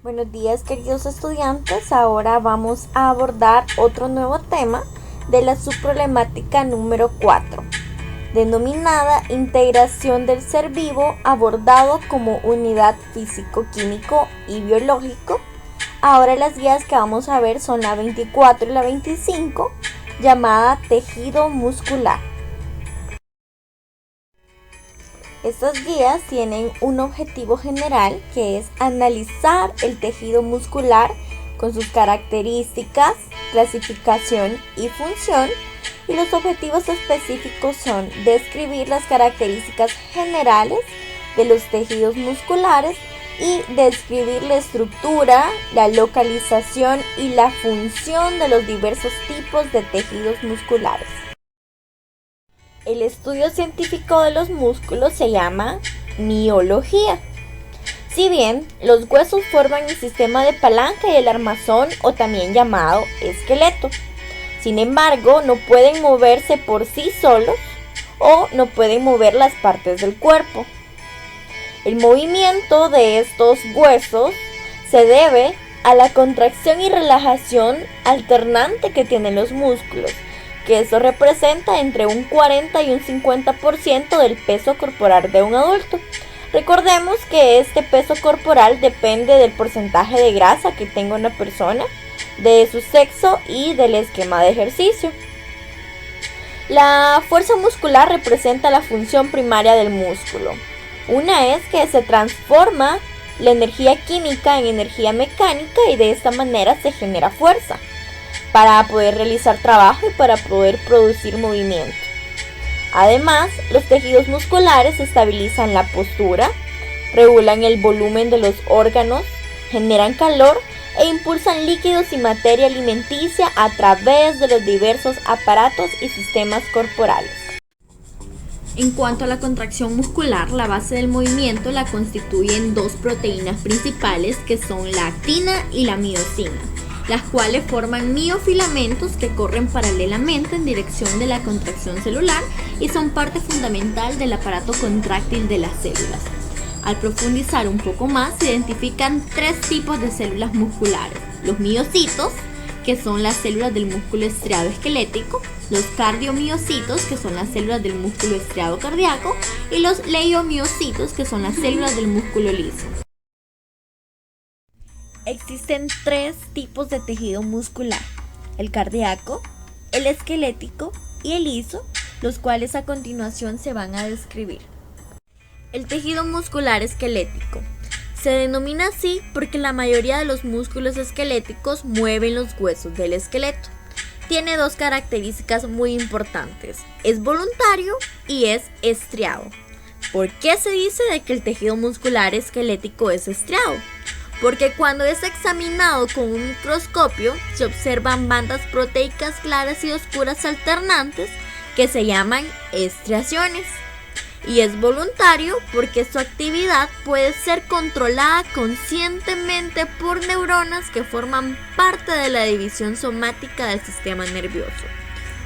Buenos días, queridos estudiantes. Ahora vamos a abordar otro nuevo tema de la subproblemática número 4, denominada integración del ser vivo abordado como unidad físico, químico y biológico. Ahora las guías que vamos a ver son la 24 y la 25, llamada tejido muscular. Estas guías tienen un objetivo general, que es analizar el tejido muscular con sus características, clasificación y función, y los objetivos específicos son describir las características generales de los tejidos musculares y describir la estructura, la localización y la función de los diversos tipos de tejidos musculares. El estudio científico de los músculos se llama miología. Si bien los huesos forman el sistema de palanca y el armazón, o también llamado esqueleto, sin embargo no pueden moverse por sí solos o no pueden mover las partes del cuerpo. El movimiento de estos huesos se debe a la contracción y relajación alternante que tienen los músculos, que eso representa entre un 40 y un 50% del peso corporal de un adulto. Recordemos que este peso corporal depende del porcentaje de grasa que tenga una persona, de su sexo y del esquema de ejercicio. La fuerza muscular representa la función primaria del músculo. Una es que se transforma la energía química en energía mecánica y de esta manera se genera fuerza para poder realizar trabajo y para poder producir movimiento. Además, los tejidos musculares estabilizan la postura, regulan el volumen de los órganos, generan calor e impulsan líquidos y materia alimenticia a través de los diversos aparatos y sistemas corporales. En cuanto a la contracción muscular, la base del movimiento la constituyen dos proteínas principales, que son la actina y la miosina, las cuales forman miofilamentos que corren paralelamente en dirección de la contracción celular y son parte fundamental del aparato contráctil de las células. Al profundizar un poco más, se identifican tres tipos de células musculares: los miocitos, que son las células del músculo estriado esquelético; los cardiomiocitos, que son las células del músculo estriado cardíaco; y los leiomiocitos, que son las células del músculo liso. Existen tres tipos de tejido muscular: el cardíaco, el esquelético y el liso, los cuales a continuación se van a describir. El tejido muscular esquelético se denomina así porque la mayoría de los músculos esqueléticos mueven los huesos del esqueleto. Tiene dos características muy importantes: es voluntario y es estriado. ¿Por qué se dice de que el tejido muscular esquelético es estriado? Porque cuando es examinado con un microscopio se observan bandas proteicas claras y oscuras alternantes que se llaman estriaciones. Y es voluntario porque su actividad puede ser controlada conscientemente por neuronas que forman parte de la división somática del sistema nervioso,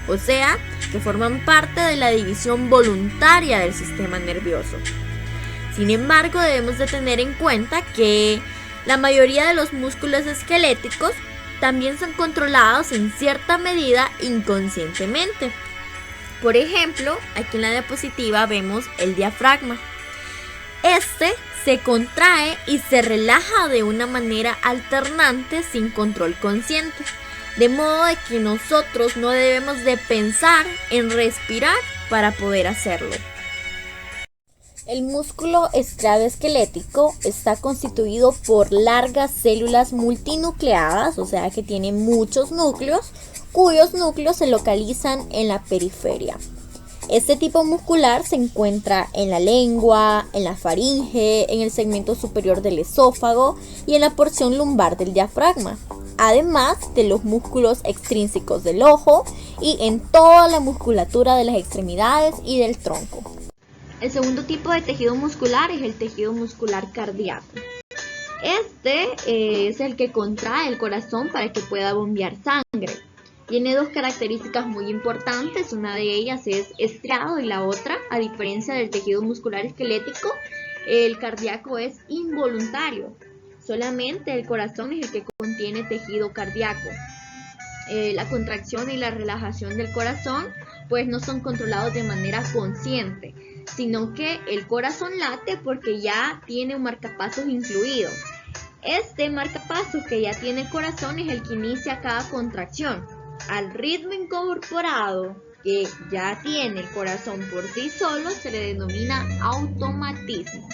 o sea, que forman parte de la división voluntaria del sistema nervioso. Sin embargo, debemos de tener en cuenta que la mayoría de los músculos esqueléticos también son controlados en cierta medida inconscientemente. Por ejemplo, aquí en la diapositiva vemos el diafragma. Este se contrae y se relaja de una manera alternante sin control consciente, de modo de que nosotros no debemos de pensar en respirar para poder hacerlo. El músculo estriado esquelético está constituido por largas células multinucleadas, o sea que tiene muchos núcleos, cuyos núcleos se localizan en la periferia. Este tipo muscular se encuentra en la lengua, en la faringe, en el segmento superior del esófago y en la porción lumbar del diafragma, además de los músculos extrínsecos del ojo y en toda la musculatura de las extremidades y del tronco. El segundo tipo de tejido muscular es el tejido muscular cardíaco. Este es el que contrae el corazón para que pueda bombear sangre. Tiene dos características muy importantes, una de ellas es estriado y la otra, a diferencia del tejido muscular esquelético, el cardíaco es involuntario. Solamente el corazón es el que contiene tejido cardíaco. La contracción y la relajación del corazón pues no son controlados de manera consciente, sino que el corazón late porque ya tiene un marcapasos incluido. Este marcapasos que ya tiene el corazón es el que inicia cada contracción. Al ritmo incorporado que ya tiene el corazón por sí solo se le denomina automatismo.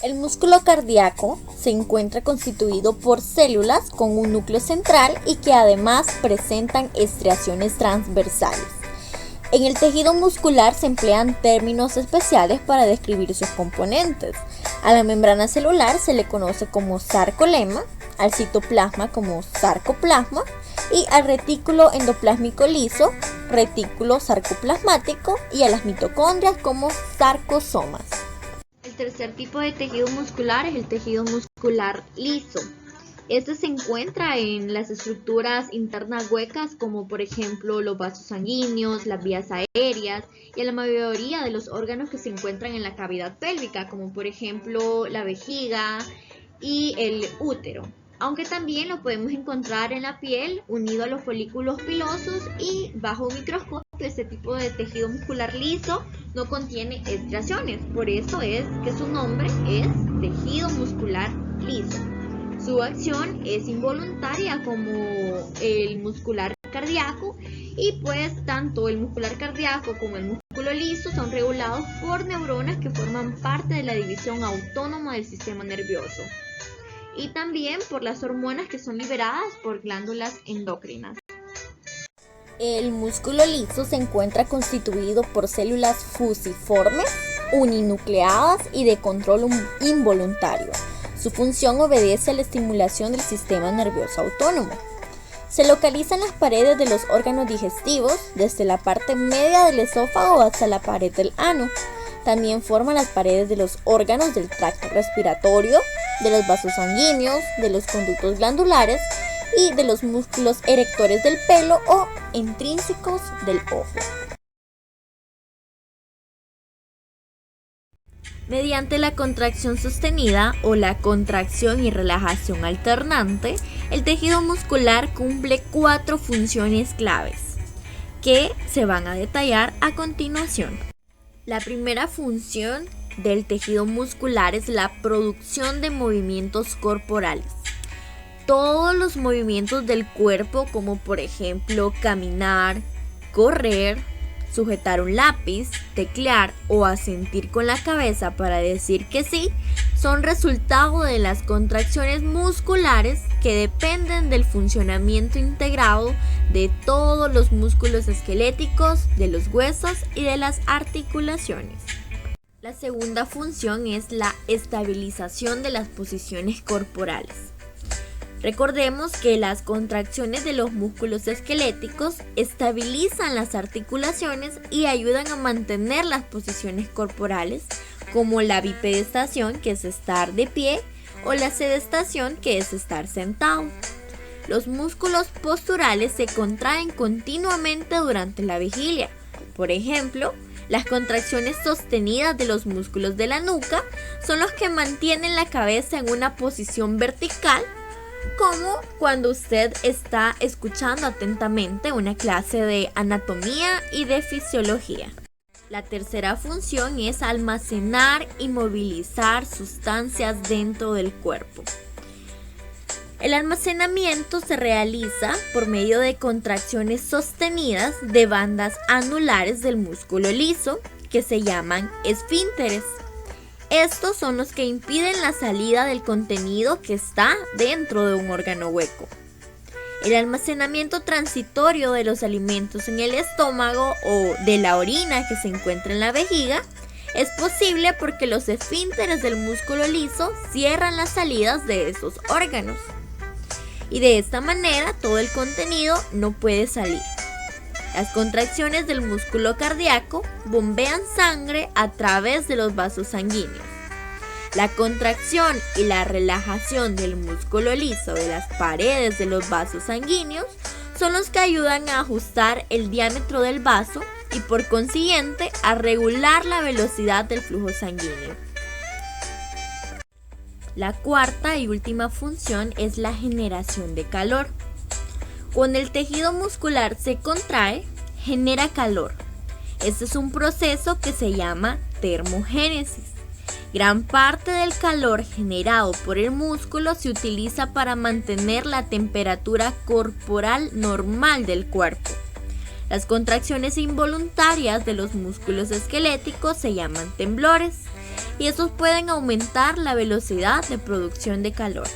El músculo cardíaco se encuentra constituido por células con un núcleo central y que además presentan estriaciones transversales. En el tejido muscular se emplean términos especiales para describir sus componentes. A la membrana celular se le conoce como sarcolema, al citoplasma como sarcoplasma y al retículo endoplásmico liso, retículo sarcoplasmático y a las mitocondrias como sarcosomas. El tercer tipo de tejido muscular es el tejido muscular liso. Este se encuentra en las estructuras internas huecas como por ejemplo los vasos sanguíneos, las vías aéreas y en la mayoría de los órganos que se encuentran en la cavidad pélvica como por ejemplo la vejiga y el útero. Aunque también lo podemos encontrar en la piel unido a los folículos pilosos y bajo un microscopio este tipo de tejido muscular liso no contiene estriaciones, por eso es que su nombre es tejido muscular liso. Su acción es involuntaria como el muscular cardíaco y pues tanto el muscular cardíaco como el músculo liso son regulados por neuronas que forman parte de la división autónoma del sistema nervioso y también por las hormonas que son liberadas por glándulas endocrinas. El músculo liso se encuentra constituido por células fusiformes, uninucleadas y de control involuntario. Su función obedece a la estimulación del sistema nervioso autónomo. Se localiza en las paredes de los órganos digestivos, desde la parte media del esófago hasta la pared del ano. También forma las paredes de los órganos del tracto respiratorio, de los vasos sanguíneos, de los conductos glandulares y de los músculos erectores del pelo o intrínsecos del ojo. Mediante la contracción sostenida o la contracción y relajación alternante, el tejido muscular cumple 4 funciones claves que se van a detallar a continuación. La primera función del tejido muscular es la producción de movimientos corporales. Todos los movimientos del cuerpo, como por ejemplo caminar, correr, sujetar un lápiz, teclear o asentir con la cabeza para decir que sí, son resultado de las contracciones musculares que dependen del funcionamiento integrado de todos los músculos esqueléticos, de los huesos y de las articulaciones. La segunda función es la estabilización de las posiciones corporales. Recordemos que las contracciones de los músculos esqueléticos estabilizan las articulaciones y ayudan a mantener las posiciones corporales, como la bipedestación, que es estar de pie, o la sedestación, que es estar sentado. Los músculos posturales se contraen continuamente durante la vigilia. Por ejemplo, las contracciones sostenidas de los músculos de la nuca son los que mantienen la cabeza en una posición vertical, como cuando usted está escuchando atentamente una clase de anatomía y de fisiología. La tercera función es almacenar y movilizar sustancias dentro del cuerpo. El almacenamiento se realiza por medio de contracciones sostenidas de bandas anulares del músculo liso, que se llaman esfínteres. Estos son los que impiden la salida del contenido que está dentro de un órgano hueco. El almacenamiento transitorio de los alimentos en el estómago o de la orina que se encuentra en la vejiga es posible porque los esfínteres del músculo liso cierran las salidas de esos órganos. Y de esta manera todo el contenido no puede salir. Las contracciones del músculo cardíaco bombean sangre a través de los vasos sanguíneos. La contracción y la relajación del músculo liso de las paredes de los vasos sanguíneos son los que ayudan a ajustar el diámetro del vaso y por consiguiente a regular la velocidad del flujo sanguíneo. La cuarta y última función es la generación de calor. Cuando el tejido muscular se contrae, genera calor. Este es un proceso que se llama termogénesis. Gran parte del calor generado por el músculo se utiliza para mantener la temperatura corporal normal del cuerpo. Las contracciones involuntarias de los músculos esqueléticos se llaman temblores y estos pueden aumentar la velocidad de producción de calor.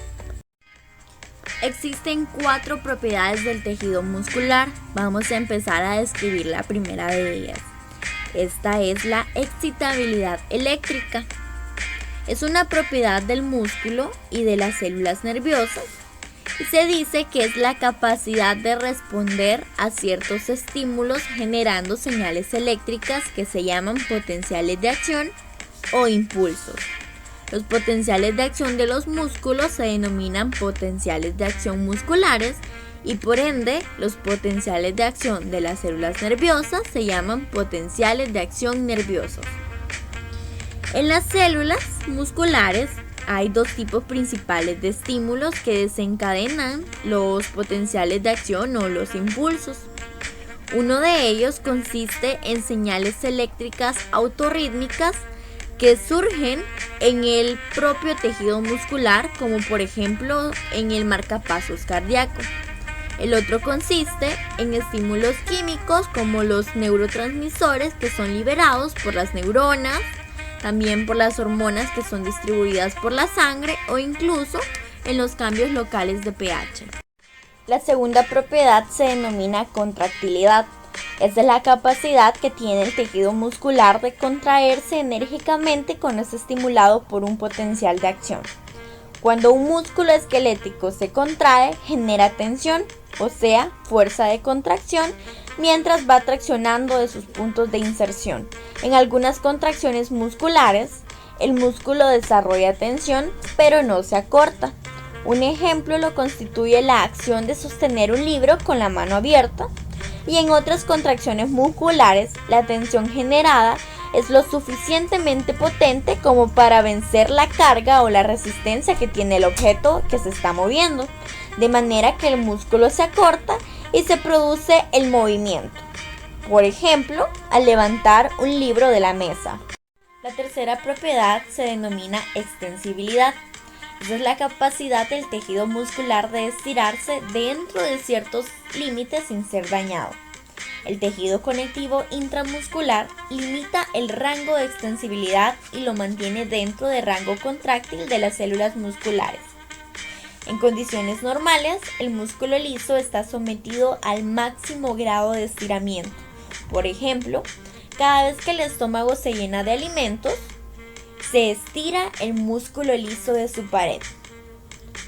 Existen 4 propiedades del tejido muscular. Vamos a empezar a describir la primera de ellas. Esta es la excitabilidad eléctrica. Es una propiedad del músculo y de las células nerviosas y se dice que es la capacidad de responder a ciertos estímulos generando señales eléctricas que se llaman potenciales de acción o impulsos. Los potenciales de acción de los músculos se denominan potenciales de acción musculares y por ende los potenciales de acción de las células nerviosas se llaman potenciales de acción nerviosos. En las células musculares hay 2 tipos principales de estímulos que desencadenan los potenciales de acción o los impulsos. Uno de ellos consiste en señales eléctricas autorrítmicas que surgen en el propio tejido muscular, como por ejemplo en el marcapasos cardíaco. El otro consiste en estímulos químicos como los neurotransmisores que son liberados por las neuronas, también por las hormonas que son distribuidas por la sangre o incluso en los cambios locales de pH. La segunda propiedad se denomina contractilidad. Esta es la capacidad que tiene el tejido muscular de contraerse enérgicamente cuando es estimulado por un potencial de acción. Cuando un músculo esquelético se contrae, genera tensión, o sea, fuerza de contracción, mientras va traccionando de sus puntos de inserción. En algunas contracciones musculares, el músculo desarrolla tensión, pero no se acorta. Un ejemplo lo constituye la acción de sostener un libro con la mano abierta, y en otras contracciones musculares, la tensión generada es lo suficientemente potente como para vencer la carga o la resistencia que tiene el objeto que se está moviendo, de manera que el músculo se acorta y se produce el movimiento. Por ejemplo, al levantar un libro de la mesa. La tercera propiedad se denomina extensibilidad. Esa es la capacidad del tejido muscular de estirarse dentro de ciertos límites sin ser dañado. El tejido conectivo intramuscular limita el rango de extensibilidad y lo mantiene dentro del rango contráctil de las células musculares. En condiciones normales, el músculo liso está sometido al máximo grado de estiramiento. Por ejemplo, cada vez que el estómago se llena de alimentos, se estira el músculo liso de su pared.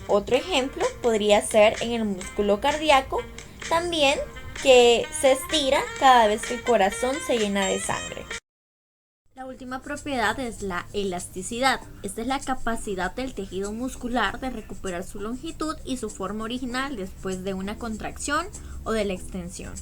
Otro ejemplo podría ser en el músculo cardíaco, también que se estira cada vez que el corazón se llena de sangre. La última propiedad es la elasticidad. Esta es la capacidad del tejido muscular de recuperar su longitud y su forma original después de una contracción o de la extensión.